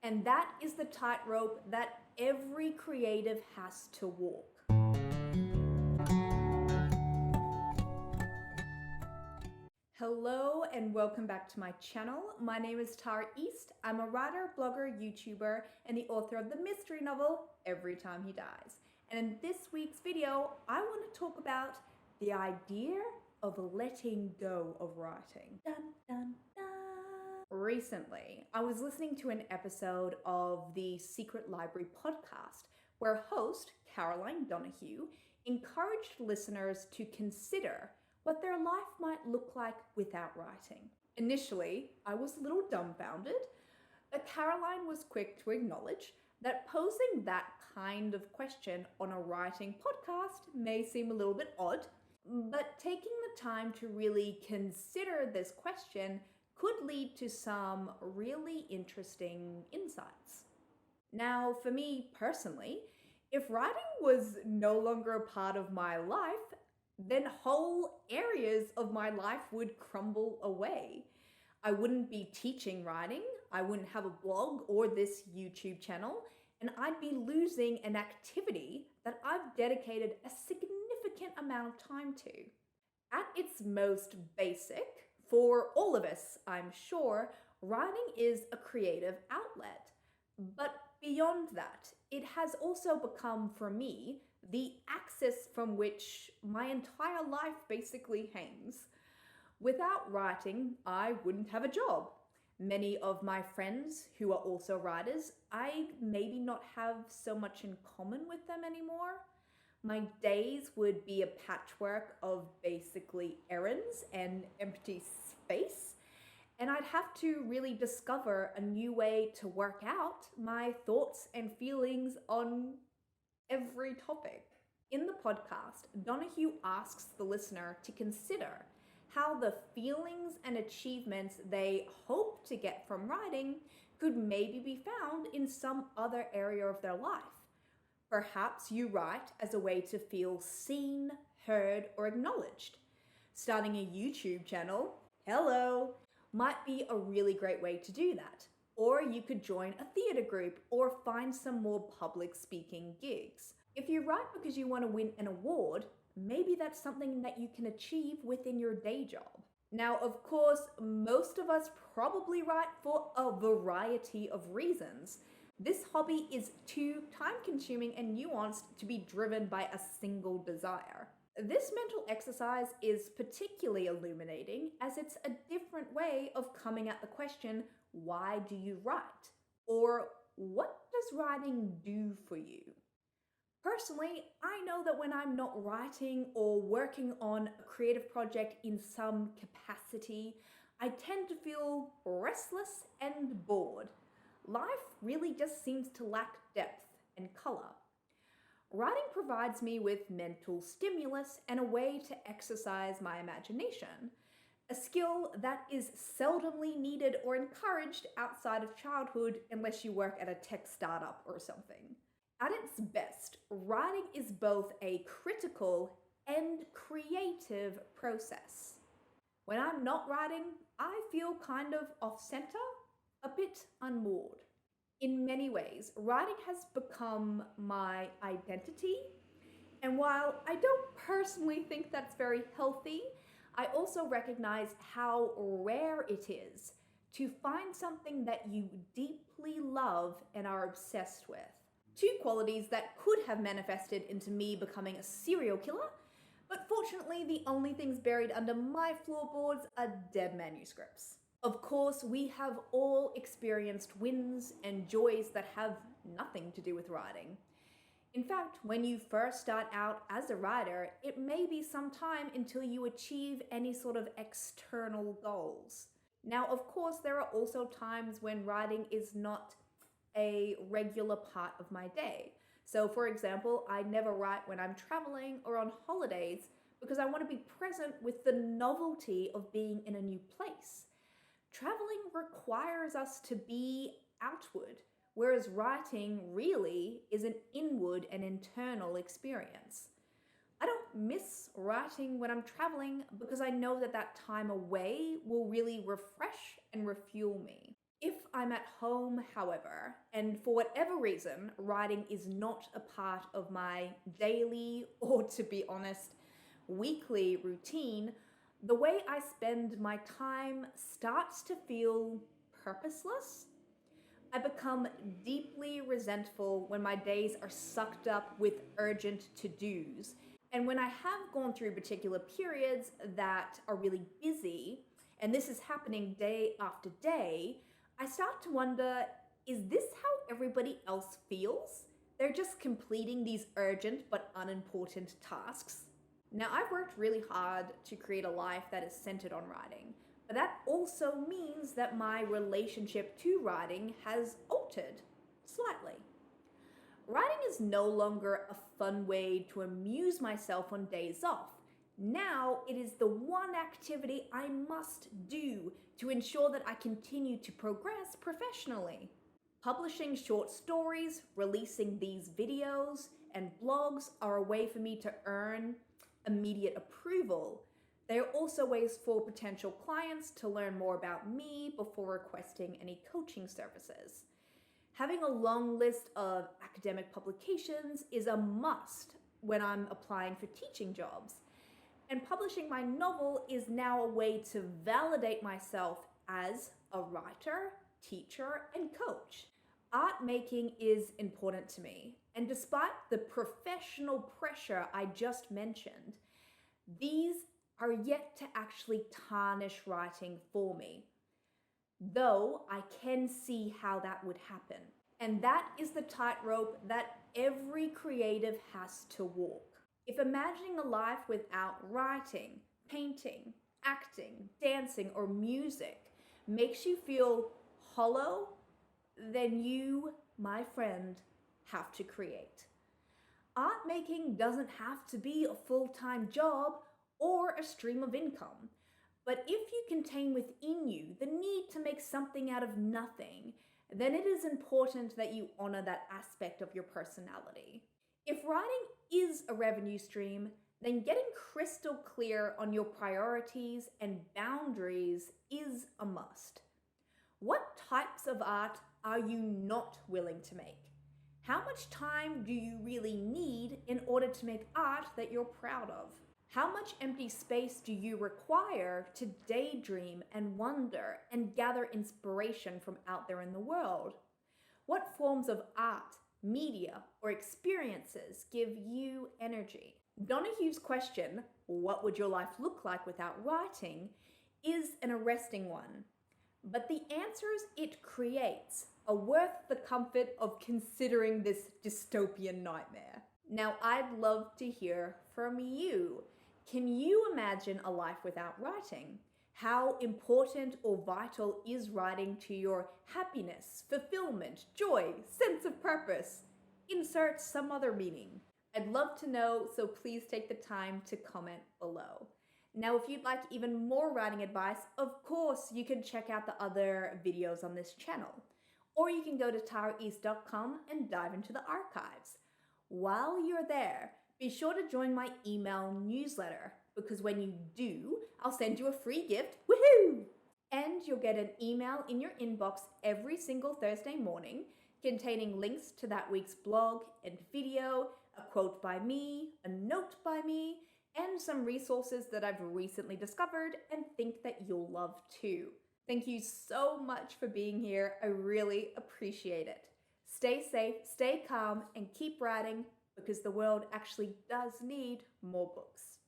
And that is the tightrope that every creative has to walk. Hello and welcome back to my channel. My name is Tara East. I'm a writer, blogger, YouTuber, and the author of the mystery novel, Every Time He Dies. And in this week's video, I want to talk about the idea of letting go of writing. Dun, dun, dun. Recently, I was listening to an episode of the Secret Library podcast where host Caroline Donahue encouraged listeners to consider what their life might look like without writing. Initially, I was a little dumbfounded, but Caroline was quick to acknowledge that posing that kind of question on a writing podcast may seem a little bit odd, but taking the time to really consider this question could lead to some really interesting insights. Now, for me personally, if writing was no longer a part of my life, then whole areas of my life would crumble away. I wouldn't be teaching writing, I wouldn't have a blog or this YouTube channel, and I'd be losing an activity that I've dedicated a significant amount of time to. At its most basic, for all of us, I'm sure, writing is a creative outlet. But beyond that, it has also become, for me, the axis from which my entire life basically hangs. Without writing, I wouldn't have a job. Many of my friends who are also writers, I maybe not have so much in common with them anymore. My days would be a patchwork of basically errands and empty space, and I'd have to really discover a new way to work out my thoughts and feelings on every topic. In the podcast, Donahue asks the listener to consider how the feelings and achievements they hope to get from writing could maybe be found in some other area of their life. Perhaps you write as a way to feel seen, heard, or acknowledged. Starting a YouTube channel, hello, might be a really great way to do that. Or you could join a theatre group or find some more public speaking gigs. If you write because you want to win an award, maybe that's something that you can achieve within your day job. Now, of course, most of us probably write for a variety of reasons. This hobby is too time-consuming and nuanced to be driven by a single desire. This mental exercise is particularly illuminating as it's a different way of coming at the question, why do you write? Or what does writing do for you? Personally, I know that when I'm not writing or working on a creative project in some capacity, I tend to feel restless and bored. Life really just seems to lack depth and color. Writing provides me with mental stimulus and a way to exercise my imagination, a skill that is seldomly needed or encouraged outside of childhood unless you work at a tech startup or something. At its best, writing is both a critical and creative process. When I'm not writing, I feel kind of off-center, a bit unmoored. In many ways, writing has become my identity, and while I don't personally think that's very healthy, I also recognize how rare it is to find something that you deeply love and are obsessed with. Two qualities that could have manifested into me becoming a serial killer, but fortunately the only things buried under my floorboards are dead manuscripts. Of course, we have all experienced wins and joys that have nothing to do with writing. In fact, when you first start out as a writer, it may be some time until you achieve any sort of external goals. Now, of course, there are also times when writing is not a regular part of my day. So, for example, I never write when I'm traveling or on holidays because I want to be present with the novelty of being in a new place. Traveling requires us to be outward, whereas writing really is an inward and internal experience. I don't miss writing when I'm traveling because I know that that time away will really refresh and refuel me. If I'm at home, however, and for whatever reason, writing is not a part of my daily, or to be honest, weekly routine, the way I spend my time starts to feel purposeless. I become deeply resentful when my days are sucked up with urgent to-dos. And when I have gone through particular periods that are really busy, and this is happening day after day, I start to wonder, is this how everybody else feels? They're just completing these urgent but unimportant tasks. Now, I've worked really hard to create a life that is centered on writing, but that also means that my relationship to writing has altered slightly. Writing is no longer a fun way to amuse myself on days off. Now it is the one activity I must do to ensure that I continue to progress professionally. Publishing short stories, releasing these videos, and blogs are a way for me to earn immediate approval. They are also ways for potential clients to learn more about me before requesting any coaching services. Having a long list of academic publications is a must when I'm applying for teaching jobs. And publishing my novel is now a way to validate myself as a writer, teacher, and coach. Art making is important to me, and despite the professional pressure I just mentioned, these are yet to actually tarnish writing for me, though I can see how that would happen. And that is the tightrope that every creative has to walk. If imagining a life without writing, painting, acting, dancing, or music makes you feel hollow, then you, my friend, have to create. Art making doesn't have to be a full-time job or a stream of income. But if you contain within you the need to make something out of nothing, then it is important that you honor that aspect of your personality. If writing is a revenue stream, then getting crystal clear on your priorities and boundaries is a must. What types of art are you not willing to make? How much time do you really need in order to make art that you're proud of? How much empty space do you require to daydream and wonder and gather inspiration from out there in the world? What forms of art, media, or experiences give you energy? Donahue's question, what would your life look like without writing, is an arresting one. But the answers it creates are worth the comfort of considering this dystopian nightmare. Now, I'd love to hear from you. Can you imagine a life without writing? How important or vital is writing to your happiness, fulfillment, joy, sense of purpose? Insert some other meaning. I'd love to know, so please take the time to comment below. Now, if you'd like even more writing advice, of course, you can check out the other videos on this channel. Or you can go to taraeast.com and dive into the archives. While you're there, be sure to join my email newsletter, because when you do, I'll send you a free gift, woohoo! And you'll get an email in your inbox every single Thursday morning containing links to that week's blog and video, a quote by me, a note by me, and some resources that I've recently discovered and think that you'll love too. Thank you so much for being here. I really appreciate it. Stay safe, stay calm, and keep writing, because the world actually does need more books.